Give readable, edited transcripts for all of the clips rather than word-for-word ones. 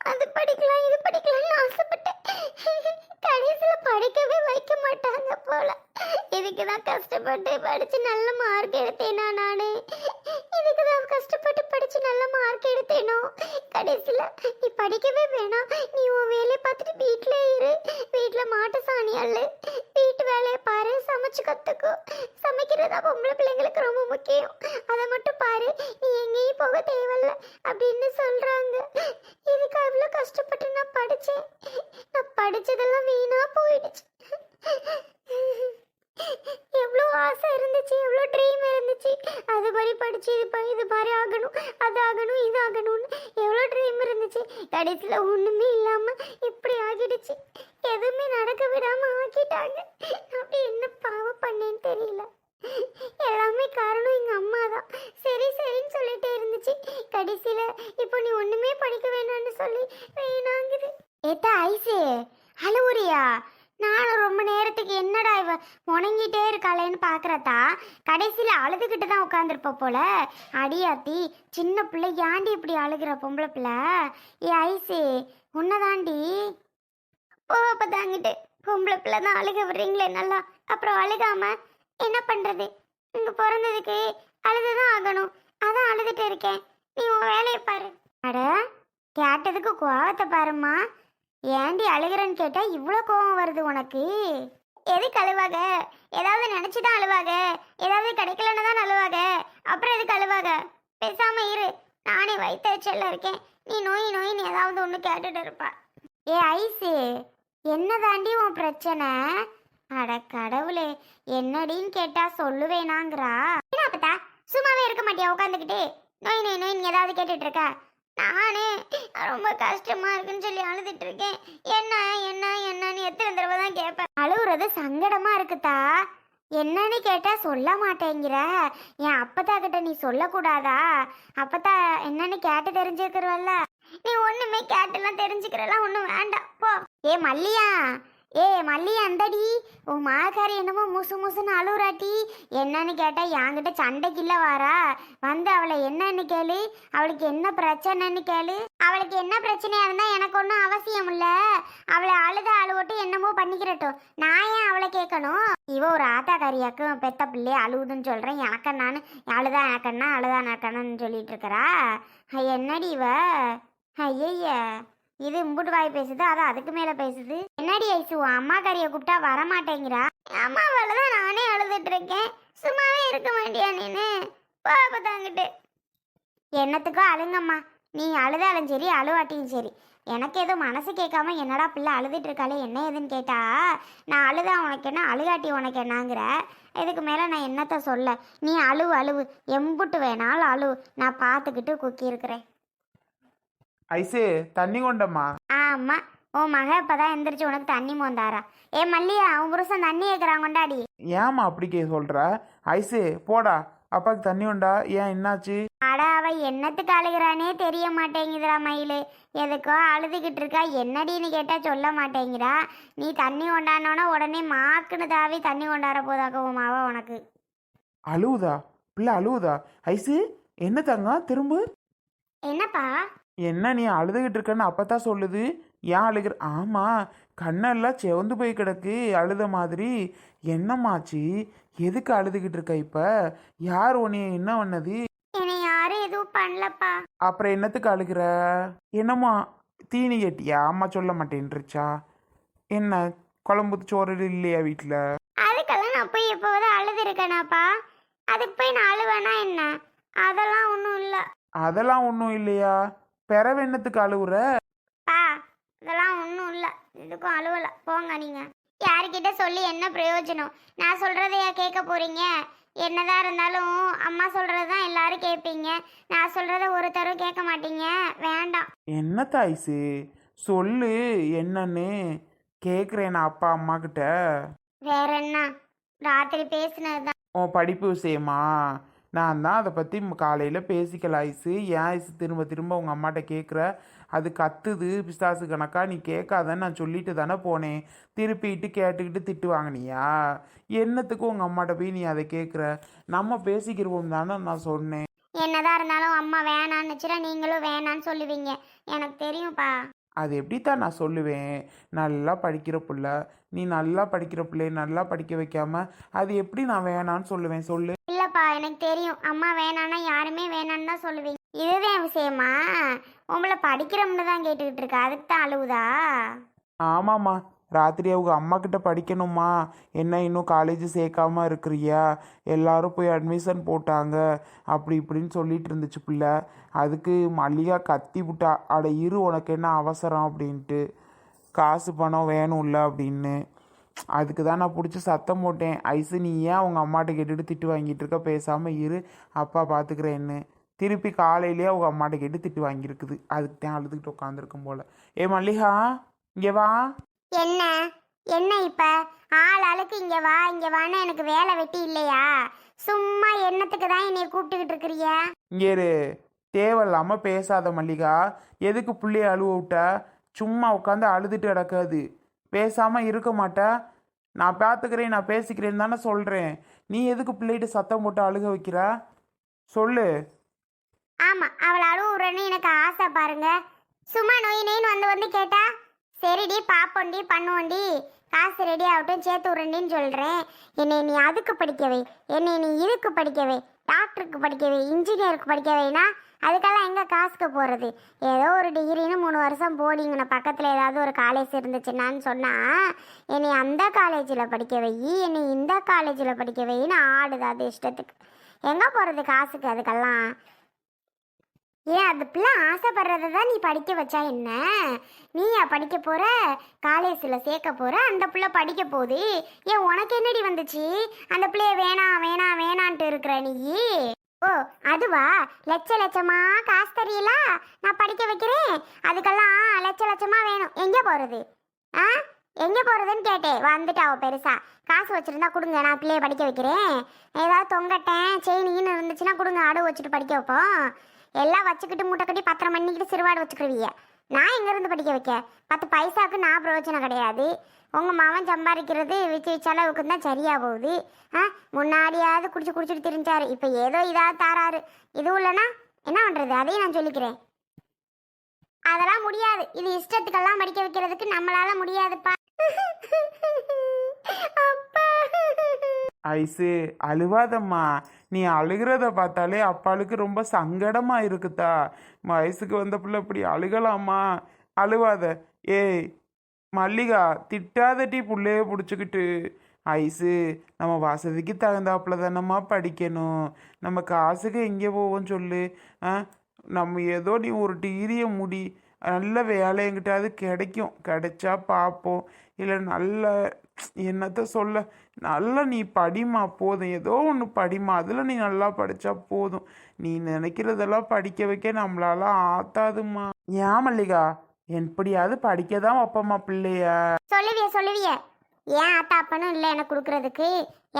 அது படிக்கலாம் இது படிக்கலாம்னு ஆசைப்பட்டேன். கடைசியில் படிக்கவே வைக்க மாட்டாங்க போல. இதுக்கு தான் கஷ்டப்பட்டு படிச்சு நல்ல மார்க் எடுத்தேனா நானு? இதுக்கு தான் கஷ்டப்பட்டு படிச்சு நல்ல மார்க் எடுத்தேனோ? கடைசியில் நீ படிக்கவே வேணாம், நீ உன் வேலையை பார்த்துட்டு வீட்டிலே இரு, வீட்டில் மாட்டு சாணி அள்ளு, வீட்டு வேலையை பாரு, சமைச்சு கற்றுக்கோ. சமைக்கிறதா பொம்பளை பிள்ளைங்களுக்கு ரொம்ப முக்கியம், அதை மட்டும் பாரு, நீ எங்கேயும் போக தேவையில்ல அப்படின்னு சொல்கிறாங்க. இதுக்கு அவ்வளோ கஷ்டப்பட்டு நான் படித்தேன். நான் படித்ததெல்லாம் வீணா போயிடுச்சு. எவ்வளோ ஆசை இருந்துச்சு, எவ்வளோ ட்ரீம் இருந்துச்சு. அது மாதிரி படிச்சு இது மாதிரி ஆகணும், அது ஆகணும், இது ஆகணும்னு எவ்வளோ ட்ரீம் இருந்துச்சு. கடைசியில் ஒன்றுமே இல்லாமல் இப்படி ஆகிடுச்சு. எதுவுமே நடக்க விடாமல் ஆக்கிட்டாங்க. அப்படி என்ன பாவம் பண்ணேன்னு தெரியல. எல்லாமே காரணம் எங்கள் அம்மா தான். சரி சரின்னு சொல்லிட்டே இருந்துச்சு. கடைசியில் இப்போ நீ ஒன்றுமே படிக்க வேணான்னு சொல்லி வேணாங்குது. ஏத்தா ஐசு அழுவுறியா? நானும் ரொம்ப நேரத்துக்கு என்னடா இவ முணங்கிட்டே இருக்காளேன்னு பார்க்குறதா, கடைசியில் அழுதுகிட்டு தான் உட்காந்துருப்ப போல. அடியாத்தி, சின்ன பிள்ளை ஏண்டி இப்படி அழுகிற பொம்பளை பிள்ளை? ஏ ஐசு உன்னதாண்டி போப்ப தாங்கிட்டு பொம்பளை பிள்ளை தான் அழுக விடுறீங்களே நல்லா. அப்புறம் அழுகாம என்ன பண்ணுறது? இங்கே பிறந்ததுக்கு அழுதுதான் ஆகணும், அதான் அழுதுட்டு இருக்கேன். நீ உன் வேலையை பாரு. அட கேட்டதுக்கு கோவத்தை பாருமா. ஏண்டி அழுகிறன்னு கேட்டா இவ்வளோ கோவம் வருது உனக்கு? எதுக்கு அழுவாக? ஏதாவது நினச்சிதான் அழுவாக, ஏதாவது கிடைக்கலன்னு தான் அழுவாக, அப்புறம் எதுக்கு அழுவாக? பேசாம இரு, நானே வயிற்றுச்சல்ல இருக்கேன். நீ நோய் நோயின்னு ஏதாவது ஒன்று கேட்டுட்டு இருப்பா. ஏ ஐசு, என்ன தாண்டி உன் பிரச்சனை? அட கடவுளே, என்னடின்னு கேட்டா சொல்லுவேனாங்கிறா. அப்பத்தா சும்மாவே இருக்க மாட்டியா உட்காந்துக்கிட்டு நோய் நோய் நோய் ஏதாவது கேட்டுட்டு இருக்க? நானே ரொம்ப கஷ்டமா இருக்குன்னு சொல்லி அழுதுட்டு இருக்கேன். என்ன என்ன என்னன்னு எத்தனை தடவை தான் கேட்பேன். அழுகுறது சங்கடமா இருக்குதா? என்னன்னு கேட்டா சொல்ல மாட்டேங்கிற. என் அப்பத்தா கிட்ட நீ சொல்லக்கூடாதா? அப்பத்தா என்னன்னு கேட்டு தெரிஞ்சுக்கிறவல்ல. நீ ஒண்ணுமே கேட்டுலாம் தெரிஞ்சுக்கிறலாம் ஒன்றும் வேண்டாம் போ. ஏ மல்லியா, ஏ மல்லியா, அந்தடி உன் மாக்காரி என்னமோ முசு முசுன்னு அழுகுறாட்டி. என்னன்னு கேட்டால் என்கிட்ட சண்டைக்கு இல்லை வாரா. வந்து அவளை என்னன்னு கேளு, அவளுக்கு என்ன பிரச்சனைன்னு கேளு. அவளுக்கு என்ன பிரச்சனையாக இருந்தால் எனக்கு ஒன்றும் அவசியம் இல்லை. அவளை அழுவட்டும், என்னமோ பண்ணிக்கிறட்டும். நான் ஏன் அவளை கேட்கணும்? இவ ஒரு ஆத்தாக்காரியாக்கும் பெத்த பிள்ளையே அழுகுதுன்னு சொல்கிறேன். எனக்கு நான் அழுதா எனக்கண்ணா அழுதா எனக்கண்ணன்னு சொல்லிட்டு இருக்கிறா. என்னடி இவ? ஐய, இது இம்புட்டு வாய் பேசுது, அது அதுக்கு மேல பேசுது. என்னடி ஐசு, அம்மா கறியை கூப்பிட்டா வரமாட்டேங்கிறா. அம்மாவால தான் நானே அழுதுட்டு இருக்கேன். சும்மாவே இருக்க மாட்டியா நீனு? பாப்பதாங்கிட்டு என்னத்துக்கோ அழுங்கம்மா. நீ அழுதாலும் சரி அழுவாட்டியும் சரி, எனக்கு ஏதோ மனசு கேட்காம என்னடா பிள்ளை அழுதுட்டு இருக்காளே என்ன ஏதுன்னு கேட்டா, நான் அழுதா உனக்கு என்ன, அழுகாட்டி உனக்கு என்னங்கிற. இதுக்கு மேலே நான் என்னத்த சொல்ல? நீ அழுவு எம்புட்டு வேணாலும் அழுவு, நான் பார்த்துக்கிட்டு குக்கி இருக்கிறேன். ஐசு தண்ணி கொண்டம்மா. ஆமா, உன் மக இப்பதான் எந்திரிச்சு உனக்கு தண்ணி மோந்தாரா? ஏ மல்லியா, உன் புருஷன் தண்ணி கேட்குறான் கொண்டாடி. ஏம்மா அப்படி சொல்ற? ஐசு போடா, அப்பாவுக்கு தண்ணி உண்டா? ஏன் என்னாச்சு? அட அவ என்னத்துக்கு அழுகிறானே தெரிய மாட்டேங்குதுரா மயிலு. எதுக்கோ அழுதுகிட்டு இருக்கா. என்னடின்னு கேட்டா சொல்ல மாட்டேங்கிறா. நீ தண்ணி கொண்டானோன்னா உடனே மாக்குன்னு தாவி தண்ணி கொண்டாட போதாக்க உன் மாவா உனக்கு. அழுவுதா பிள்ளை? அழுவுதா? ஐசு என்ன தங்கம் திரும்ப? என்னப்பா? என்ன நீ அழுதுகிட்டு இருக்கன்னு அப்பதான் சொல்லுது. ஏன் அழுகிற? ஆமா, கண்ணெல்லாம் செவந்து போய் கிடக்கு அழுத மாதிரி. என்னம்மாச்சு? எதுக்கு அழுதுகிட்டு இருக்க இப்ப? யார் உன்னைய என்ன பண்ணது? என்னை யாரும் எதுவும் பண்ணலப்பா. அப்புறம் என்னத்துக்கு அழுகிற? என்னம்மா தீனி கேட்டியா? அம்மா சொல்ல மாட்டேன்ருச்சா? என்ன குழம்பு சோறு இல்லையா வீட்டில்? அதுக்கெல்லாம் நான் போய் எப்போவது அழுது இருக்கேனாப்பா? அதுக்கு போய் நான் அழுவேனா என்ன? அதெல்லாம் ஒன்றும் இல்லை. அதெல்லாம் ஒன்றும் இல்லையா? பிறவு என்னத்துக்கு அழுகுற? இதெல்லாம் ஒன்றும் இல்லை, இதுக்கும் அழுவலை. போங்க நீங்க. யாருக்கிட்ட சொல்லி என்ன பிரயோஜனம்? நான் சொல்றதையா கேட்க போறீங்க? என்னதான் இருந்தாலும் அம்மா சொல்றது தான் எல்லாரும் கேட்பீங்க. நான் சொல்றத ஒருத்தரும் கேட்க மாட்டீங்க. வேண்டாம். என்ன தாய்ஸு சொல்லு, என்னன்னு கேட்குறேன் நான் அப்பா அம்மா கிட்ட. வேற என்ன, ராத்திரி பேசினதுதான். உன் படிப்பு விஷயமா? நான் தான் அதை பற்றி காலையில் பேசிக்கல ஐஸு. ஏன் ஐஸு திரும்ப திரும்ப உங்கள் அம்மாட்ட கேட்குற? அது கத்துது பிசாசு கணக்கா. நீ கேட்காதன்னு நான் சொல்லிட்டு தானே போனேன். திருப்பிட்டு கேட்டுக்கிட்டு திட்டு வாங்கினியா? என்னத்துக்கு உங்கள் அம்மாட்ட போய் நீ அதை கேட்குற? நம்ம பேசிக்கிறோம் தானே நான் சொன்னேன். என்னதான் இருந்தாலும் அம்மா வேணான்னுச்சுன்னா நீங்களும் வேணான்னு சொல்லுவீங்க. எனக்கு தெரியும்ப்பா. அது எப்படித்தான் நான் சொல்லுவேன்? நல்லா படிக்கிற புள்ள, நீ நல்லா படிக்கிற பிள்ளைய நல்லா படிக்க வைக்காம அது எப்படி நான் வேணான்னு சொல்லுவேன் சொல்லு? இல்லப்பா, எனக்கு தெரியும். அம்மா வேணான்னா யாருமே வேணான்னு தான் சொல்லுவீங்க. இதுதான் விஷயமா? உங்களை படிக்கிறோம்னு தான் கேட்டுக்கிட்டு இருக்கா, அதுக்கு தான் அழுவுதா? ஆமாம்மா, ராத்திரி அவங்க அம்மா கிட்ட படிக்கணுமா, என்ன இன்னும் காலேஜ் சேர்க்காம இருக்கிறியா, எல்லாரும் போய் அட்மிஷன் போட்டாங்க அப்படி இப்படின்னு சொல்லிட்டு இருந்துச்சு பிள்ளை. அதுக்கு மல்லிகா கத்தி விட்டா, அட இரு உனக்கு என்ன அவசரம் அப்படின்ட்டு, காசு பணம் வேணும்ல அப்படின்னு. அதுக்கு தான் நான் பிடிச்சி சத்தம் போட்டேன், ஐசு நீ ஏன் அவங்க அம்மாட்ட கேட்டுட்டு திட்டு வாங்கிட்டு இருக்க, பேசாமல் இரு அப்பா பார்த்துக்கிறேன்னு. திருப்பி காலையிலேயே அவங்க அம்மாட்ட கேட்டு திட்டு வாங்கியிருக்குது. அதுக்கு தான் அழுதுகிட்டு உட்காந்துருக்கும் போல. ஏ மல்லிகா, இங்கே வா. என்ன என்ன இப்ப ஆள் ஆளுக்கு இங்க வா இங்க வான்னு எனக்கு வேலை வெட்டி இல்லையா? சும்மா என்னத்துக்கு தான் என்னைய கூப்பிட்டுக்கிட்டு இருக்கிறிய? இங்கே இரு, தேவையில்லாமல் பேசாத மல்லிகா. எதுக்கு புள்ளைய அழுவ விட்ட? சும்மா உட்காந்து அழுதுட்டு கிடக்காது. பேசாமல் இருக்க மாட்டா? நான் பார்த்துக்கிறேன், நான் பேசிக்கிறேன்னு தானே சொல்கிறேன். நீ எதுக்கு பிள்ளைகிட்ட சத்தம் போட்டு அழுக வைக்கிற சொல்லு? ஆமா, அவளை அழுவுறன்னு எனக்கு ஆசை பாருங்க. சும்மா நொய் நொயின்னு வந்து வந்து கேட்டா சரிடி பாப்போண்டி பண்ணுவோண்டி, காசு ரெடி ஆகட்டும் சேர்த்து விட்றேன்னு சொல்கிறேன். என்னை நீ அதுக்கு படிக்கவே, என்னை நீ இதுக்கு படிக்கவே, டாக்டருக்கு படிக்கவே, இன்ஜினியருக்கு படிக்கவேனா அதுக்கெல்லாம் எங்கே காசுக்கு போகிறது? ஏதோ ஒரு டிகிரின்னு 3 வருஷம் போடிங்கண்ணா, பக்கத்தில் ஏதாவது ஒரு காலேஜ் இருந்துச்சுன்னான்னு சொன்னால் என்னை அந்த காலேஜில் படிக்க வை, என்னை இந்த காலேஜில் படிக்க வைன்னு ஆடுது அது இஷ்டத்துக்கு. எங்கே போகிறது காசுக்கு அதுக்கெல்லாம்? ஏன் அந்த பிள்ளை ஆசைப்படுறத தான் நீ படிக்க வச்சா என்ன? நீயா படிக்க போற, காலேஜில் சேர்க்க போற, அந்த பிள்ளை படிக்க போகுது. ஏன் உனக்கு என்னடி வந்துச்சு? அந்த பிள்ளைய வேணாம் வேணாம் வேணான்ட்டு இருக்கிற நீ. ஓ அதுவா? லட்ச லட்சமா காசு தெரியல, நான் படிக்க வைக்கிறேன், அதுக்கெல்லாம் லட்ச லட்சமா வேணும். எங்கே போகிறது? ஆ எங்கே போகிறதுன்னு கேட்டேன், வந்துட்டு அவள் பெருசா காசு வச்சுருந்தா கொடுங்க, நான் பிள்ளைய படிக்க வைக்கிறேன். ஏதாவது தொங்கட்டேன் செயினின்னு இருந்துச்சுன்னா கொடுங்க, அடவு வச்சுட்டு படிக்க வைப்போம். எல்லாம் வச்சுக்கிட்டு மூட்டை கட்டி பத்திரம் பண்ணிக்கிட்டு சிறுவாடு வச்சுக்கிருவீங்க. நான் எங்கேருந்து படிக்க வைக்க? 10 பைசாவுக்கு நான் பிரயோஜனம் கிடையாது. உங்கள் மாமன் சம்பாதிக்கிறது வச்சு செலவுக்கு தான் சரியாக போகுது. முன்னாடியாவது குடிச்சிட்டு திரிஞ்சாரு, இப்போ ஏதோ இதாவது தாராரு. இதுவும் இல்லைன்னா என்ன பண்ணுறது? அதையும் நான் சொல்லிக்கிறேன். அதெல்லாம் முடியாது, இது இஷ்டத்துக்கெல்லாம் படிக்க வைக்கிறதுக்கு நம்மளால முடியாதுப்பா. ஐசு அழுவாதம்மா, நீ அழுகிறத பார்த்தாலே அப்பாளுக்கு ரொம்ப சங்கடமா இருக்குதா. வயசுக்கு வந்த பிள்ளை இப்படி அழுகலாமா? அழுவாத. ஏய் மல்லிகா, திட்டாதட்டி புள்ளைய பிடிச்சிக்கிட்டு. ஐசு நம்ம வசதிக்கு தகுந்தாப்புல தானம்மா படிக்கணும், நம்ம காசுக்கு எங்கே போவோம் சொல்லு? நம்ம ஏதோ நீ ஒரு டிகிரியை முடி, நல்ல வேலை எங்கிட்டாவது கிடைக்கும், கிடைச்சா பார்ப்போம். இல்லை நல்ல என்னத்த சொல்ல, நல்லா நீ படிமா போதும், ஏதோ ஒன்று படிமா, அதில் நீ நல்லா படித்தா போதும். நீ நினைக்கிறதெல்லாம் படிக்க வைக்க நம்மளால ஆத்தாதுமா. ஏன் மல்லிகா, எப்படியாவது படிக்க தான் வைப்பம்மா பிள்ளைய. சொல்லுவிய ஏன் ஆத்தா அப்பனும் இல்லை எனக்கு கொடுக்கறதுக்கு?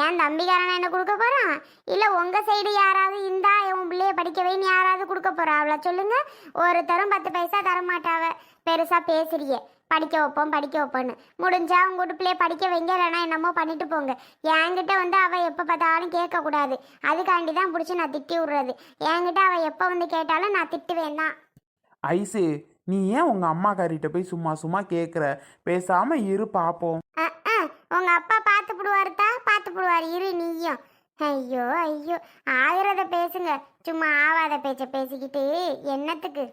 ஏன் தம்பிக்காரன் என்ன கொடுக்க போறான்? இல்லை உங்கள் சைடு யாராவது இந்தா உன் பிள்ளைய படிக்க வைன்னு யாராவது கொடுக்க போறா? அவளை சொல்லுங்க. ஒருத்தரும் 10 பைசா தரமாட்டாவ. பெருசாக பேசுறியே படிக்க வைப்போன்னு. முடிஞ்சா உங்க வீட்டு பிள்ளைய படிக்க வைங்க, இல்லைன்னா என்னமோ பண்ணிட்டு போங்க. என்கிட்ட வந்து அவள் எப்போ பார்த்தாலும் கேட்கக்கூடாது. அதுக்காண்டி தான் பிடிச்சி நான் திட்டி விடுறது. என்கிட்ட அவள் எப்போ வந்து கேட்டாலும் நான் திட்டுவேன் தான். ஐசு நீ ஏன் உங்கள் அம்மாக்காரிட்ட போய் சும்மா சும்மா கேட்குற? பேசாமல் இரு பார்ப்போம். உங்க அப்பா பார்த்து போடுவார், இரு நீயும். ஐயோ ஐயோ, ஆகிறத பேசுங்க, சும்மா ஆவாத பேச்ச பேசிக்கிட்டு என்னத்துக்கு?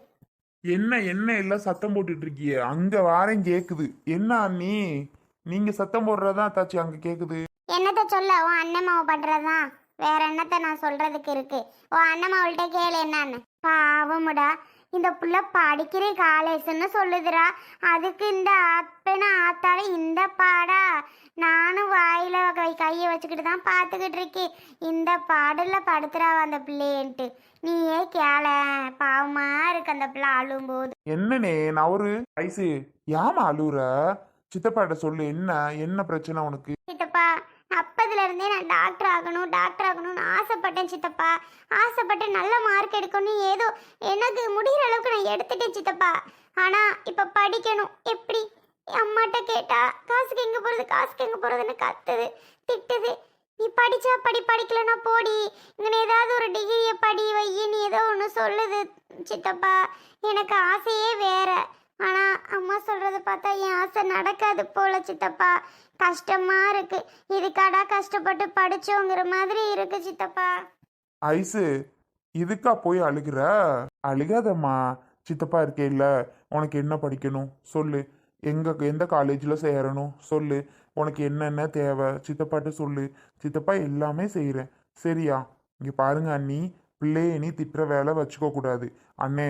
என்ன என்ன எல்லாம் சத்தம் போட்டுட்டு இருக்கிய? அங்க வாரம் கேக்குது. என்ன அண்ணி, நீங்க சத்தம் போடுறதா தாச்சி அங்க கேக்குது. என்னத்த சொல்ல, உன் அண்ணன் மாவு பண்றதுதான். வேற என்னத்த நான் சொல்றதுக்கு இருக்கு? உன் அண்ணன் மாவுள்கிட்ட கேளு என்னன்னு. பாவமுடா, இந்த புள்ள படிக்கிற காலேஜ்னு சொல்லுதுடா, அதுக்கு இந்த அப்பன ஆத்தால இந்த பாடா? நானும் வாயில கையை வச்சுக்கிட்டு தான் பார்த்துக்கிட்டு இருக்கேன். இந்த பாடல படுத்துறாவ அந்த பிள்ளைன்ட்டு. நீயே கேள, பாவமா இருக்கு அந்த பிள்ளை அழும்போது. என்னனே நவரு ஐசு, ஏமா அழுவுற? சித்தப்பாட்ட சொல்லு, என்ன என்ன பிரச்சனை உனக்கு? சித்தப்பா, அப்பதுல இருந்தே நான் டாக்டர் ஆகணும்னு ஆசைப்பட்டேன் சித்தப்பா. ஆசைப்பட்டு நல்ல மார்க் எடுக்கணும், ஏதோ எனக்கு முடிகிற அளவுக்கு நான் எடுத்துட்டேன் சித்தப்பா. ஆனா இப்ப படிக்கணும் எப்படி? அம்மாட்ட கேட்டா காசுக்கு எங்க போறதுன்னு கத்துது, திட்டுது. நீ படிச்சா படி, படிக்கலன்னா போடி. இங்கே ஏதாவது ஒரு டிகிரியை படி வையின்னு ஏதோ ஒன்று சொல்லுது சித்தப்பா. எனக்கு ஆசையே வேற. ஆனா அம்மா சொல்றத பார்த்தா என் ஆசை நடக்காது போல சித்தப்பா. கஷ்டமா இருக்கு. இதுக்காடா கஷ்டப்பட்டு படிச்சோங்கிற மாதிரி இருக்கு சித்தப்பா. ஐசு, இதுக்கா போய் அழுகுற? அழுகாதம்மா. சித்தப்பா இருக்கே இல்ல, உனக்கு என்ன படிக்கணும் சொல்லு, எந்த காலேஜில் சேரணும் சொல்லு, உனக்கு என்னென்ன தேவை சித்தப்பாட்ட சொல்லு. சித்தப்பா எல்லாமே செய்கிறேன் சரியா? இங்கே பாருங்க அண்ணி, பிள்ளைய நீ திட்டுற வேலை வச்சுக்க கூடாது. அண்ணே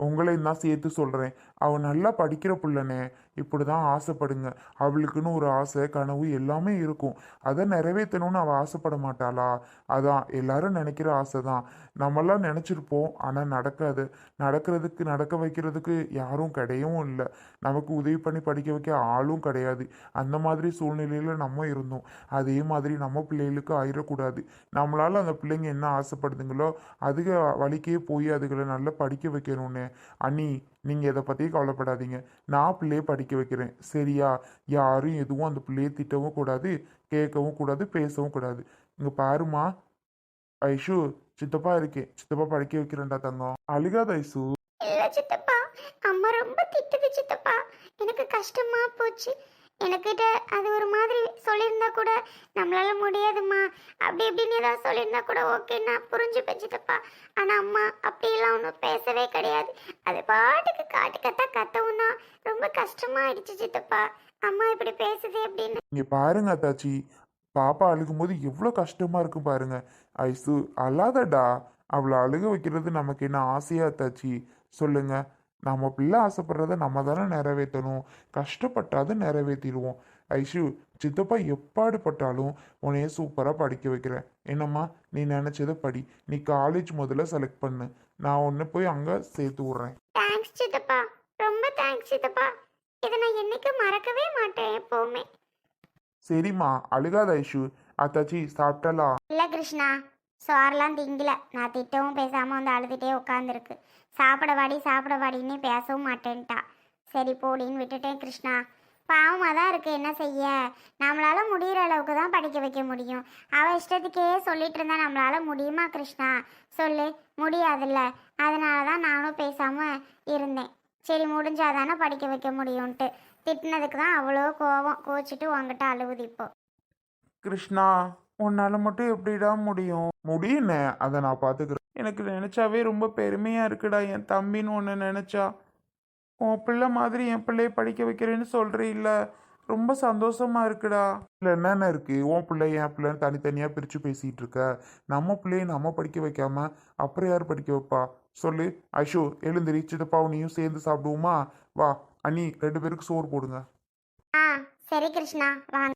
உங்களையும் தான் சேர்த்து சொல்கிறேன். அவள் நல்லா படிக்கிற பிள்ளைனே, இப்படி தான் ஆசைப்படுங்க. அவளுக்குன்னு ஒரு ஆசை கனவு எல்லாமே இருக்கும். அதை நிறைவேற்றணும்னு அவள் ஆசைப்பட மாட்டாளா? அதான் எல்லாரும் நினைக்கிற ஆசை தான். நம்மளாம் நினச்சிருப்போம், ஆனால் நடக்காது. நடக்க வைக்கிறதுக்கு யாரும் கிடையவும் இல்லை. நமக்கு உதவி பண்ணி படிக்க வைக்க ஆளும் கிடையாது. அந்த மாதிரி சூழ்நிலையில் நம்ம இருந்தோம். அதே மாதிரி நம்ம பிள்ளைகளுக்கு ஆயிடக்கூடாது. நம்மளால் அந்த பிள்ளைங்க என்ன ஆசைப்படுதுங்களோ அதுக வழிக்கே போய் அதுகளை நல்லா படிக்க வைக்கணும்னு. அண்ணி, நீங்கள் இதை பற்றி கவலைப்படாதீங்க. நான் பிள்ளையை படிக்க வைக்கிறேன் சரியா? யாரும் எதுவும் அந்த பிள்ளையை திட்டவும் கூடாது, கேட்கவும் கூடாது, பேசவும் கூடாது. இங்கே பாருமா ஐஷு, சித்தப்பா இருக்கேன். சித்தப்பா படிக்க வைக்கிறேன்டா தங்கம். அழுகாத ஐசு. இல்ல சித்தப்பா, அம்மா ரொம்ப திட்டுது சித்தப்பா. எனக்கு கஷ்டமா போச்சு. எனக்கிட்ட அது ஒரு மாதிரி சொல்லியிருந்தா கூட நம்மளால முடியாதும்மா அப்படி இப்படின்னு ஏதாவது சொல்லியிருந்தா கூட ஓகே, நான் புரிஞ்சுப்பேன் சித்தப்பா. ஆனா அம்மா அப்படியெல்லாம் ஒன்றும் பேசவே கிடையாது. அது பாட்டுக்கு கத்தவும் தான் ரொம்ப கஷ்டமா ஆயிடுச்சு சித்தப்பா. அம்மா இப்படி பேசுது அப்படின்னு. இங்கே பாருங்க அத்தாச்சி, பாப்பா அழுகும்போது எவ்வளோ கஷ்டமா இருக்கு பாருங்க. ஐசு அழாதடா. அவளை அழுக வைக்கிறது நமக்கு என்ன ஆசையா அத்தாச்சி? சொல்லுங்க. நம்ம பிள்ளை ஆசைப்படுறத நம்ம தானே நிறைவேற்றணும். கஷ்டப்பட்டாத நிறைவேற்றிடுவோம். ஐஷு, சித்தப்பா எப்பாடுபட்டாலும் உன்னைய சூப்பராக படிக்க வைக்கிறேன். என்னம்மா, நீ நினச்சதை படி. நீ காலேஜ் முதல்ல செலக்ட் பண்ணு. நான் ஒன்று போய் அங்கே சேர்த்து விட்றேன். தேங்க்ஸ் சித்தப்பா, ரொம்ப தேங்க்ஸ் சித்தப்பா. இதை நான் என்னைக்கும் மறக்கவே மாட்டேன் எப்பவுமே. சரிம்மா, அழுகாத ஐஷு. அத்தாச்சி சாப்பிட்டலா? இல்லை கிருஷ்ணா, சோறெல்லாம் திங்கல. நான் திட்டவும் பேசாமல் வந்து அழுதுகிட்டே உட்காந்துருக்கு. சாப்பிட வாடின்னு பேசவும் மாட்டேன்ட்டா. சரி போடின்னு விட்டுட்டேன் கிருஷ்ணா. பாவமாக தான் இருக்குது, என்ன செய்ய. நம்மளால் முடிகிற அளவுக்கு தான் படிக்க வைக்க முடியும். அவள் இஷ்டத்துக்கே சொல்லிட்டு இருந்தா நம்மளால் முடியுமா கிருஷ்ணா? சொல்லு, முடியாதுல்ல. அதனால தான் நானும் பேசாமல் இருந்தேன். சரி முடிஞ்சாதானே படிக்க வைக்க முடியும்ன்ட்டு திட்டினதுக்கு தான் அவ்வளோ கோச்சிட்டு உங்ககிட்ட அழுவுது இப்போ. கிருஷ்ணா, உன்னால் மட்டும் எப்படிடா முடியும்? முடியுண்ணே, அதை நான் பார்த்துக்கிறேன். எனக்கு நினச்சாவே ரொம்ப பெருமையாக இருக்குடா. என் தம்பின்னு ஒன்று நினச்சா. உன் பிள்ளை மாதிரி என் பிள்ளைய படிக்க வைக்கிறேன்னு சொல்கிறீல்ல, ரொம்ப சந்தோஷமா இருக்குடா. இல்லை என்னென்ன இருக்கு? உன் பிள்ளை என் பிள்ளைன்னு தனித்தனியாக பிரித்து பேசிகிட்டு இருக்க. நம்ம பிள்ளையை நம்ம படிக்க வைக்காம அப்புறம் யார் படிக்க வைப்பா சொல்லு. ஐஷு, எழுந்திரி. சித்தப்பாவும் நீயும் சேர்ந்து சாப்பிடுவோமா? வா அண்ணி, 2 பேருக்கு சோறு போடுங்க. ஆ சரி கிருஷ்ணா, வாங்க.